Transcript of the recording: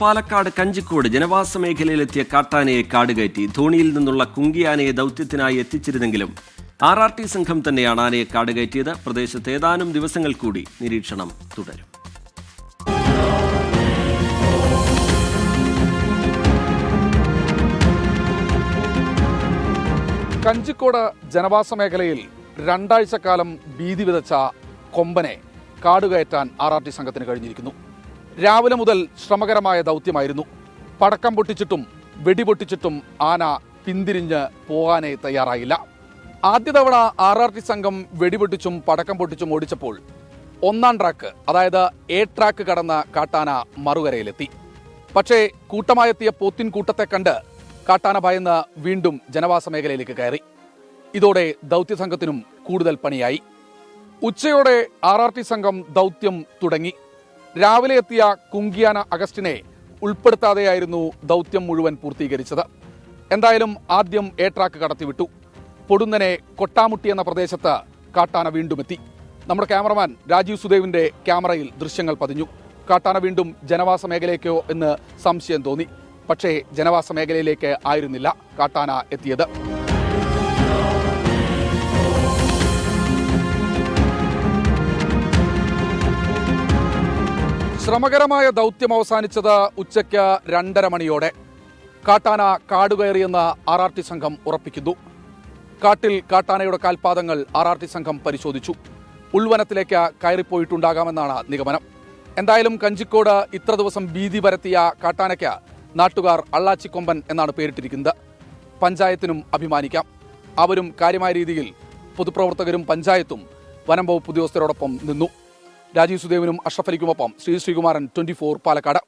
പാലക്കാട് കഞ്ചിക്കോട് ജനവാസ മേഖലയിലെത്തിയ കാട്ടാനയെ കാടുകയറ്റി. ധോണിയിൽ നിന്നുള്ള കുങ്കിയാനയെ ദൗത്യത്തിനായി എത്തിച്ചിരുന്നെങ്കിലും RRT സംഘം തന്നെയാണ് ആനയെ കാടുകയറ്റിയത്. പ്രദേശത്ത് ഏതാനും ദിവസങ്ങൾ കൂടി നിരീക്ഷണം തുടരും. കഞ്ചിക്കോട് ജനവാസ മേഖലയിൽ 2 ആഴ്ചക്കാലം ഭീതി വിതച്ച കൊമ്പനെ കാടുകയറ്റാൻ RRT സംഘത്തിന് കഴിഞ്ഞിരിക്കുന്നു. രാവിലെ മുതൽ ശ്രമകരമായ ദൗത്യമായിരുന്നു. പടക്കം പൊട്ടിച്ചിട്ടും വെടിപൊട്ടിച്ചിട്ടും ആന പിന്തിരിഞ്ഞ് പോകാനേ തയ്യാറായില്ല. ആദ്യ തവണ RRT സംഘം വെടിപൊട്ടിച്ചും പടക്കം പൊട്ടിച്ചും ഓടിച്ചപ്പോൾ 1ാം ട്രാക്ക്, അതായത് A ട്രാക്ക് കടന്ന കാട്ടാന മറുകരയിലെത്തി. പക്ഷേ കൂട്ടമായെത്തിയ പോത്തിൻ കൂട്ടത്തെ കണ്ട് കാട്ടാന ഭയന്ന് വീണ്ടും ജനവാസ മേഖലയിലേക്ക് കയറി. ഇതോടെ ദൗത്യസംഘത്തിനും കൂടുതൽ പണിയായി. ഉച്ചയോടെ RRT സംഘം ദൗത്യം തുടങ്ങി. രാവിലെ എത്തിയ കുങ്കിയാന അഗസ്റ്റിനെ ഉൾപ്പെടുത്താതെയായിരുന്നു ദൗത്യം മുഴുവൻ പൂർത്തീകരിച്ചത്. എന്തായാലും ആദ്യം A ട്രാക്ക് കടത്തിവിട്ടു. പൊടുന്നനെ കൊട്ടാമുട്ടി എന്ന പ്രദേശത്ത് കാട്ടാന വീണ്ടും എത്തി. നമ്മുടെ ക്യാമറമാൻ രാജീവ് സുദേവിന്റെ ക്യാമറയിൽ ദൃശ്യങ്ങൾ പതിഞ്ഞു. കാട്ടാന വീണ്ടും ജനവാസ മേഖലയിലേക്കോ എന്ന് സംശയം തോന്നി. പക്ഷേ ജനവാസ മേഖലയിലേക്ക് ആയിരുന്നില്ല കാട്ടാന എത്തിയത്. ശ്രമകരമായ ദൗത്യം അവസാനിച്ചത് ഉച്ചയ്ക്ക് 2:30 മണിയോടെ. കാട്ടാന കാടുകയറിയെന്ന് RRT സംഘം ഉറപ്പിക്കുന്നു. കാട്ടിൽ കാട്ടാനയുടെ കാൽപാദങ്ങൾ RRT സംഘം പരിശോധിച്ചു. ഉൾവനത്തിലേക്ക് കയറിപ്പോയിട്ടുണ്ടാകാമെന്നാണ് നിഗമനം. എന്തായാലും കഞ്ചിക്കോട് ഇത്ര ദിവസം ഭീതി പരത്തിയ കാട്ടാനയ്ക്ക് നാട്ടുകാർ അള്ളാച്ചിക്കൊമ്പൻ എന്നാണ് പേരിട്ടിരിക്കുന്നത്. പഞ്ചായത്തിനും അഭിമാനിക്കാം. അവരും കാര്യമായ രീതിയിൽ പൊതുപ്രവർത്തകരും പഞ്ചായത്തും വനം വകുപ്പ് ഉദ്യോഗസ്ഥരോടൊപ്പം നിന്നു. രാജീവ് സുദേവിനും അഷ്റഫ് അലിക്കുമൊപ്പം ശ്രീകുമാരൻ, 24 പാലക്കാട്.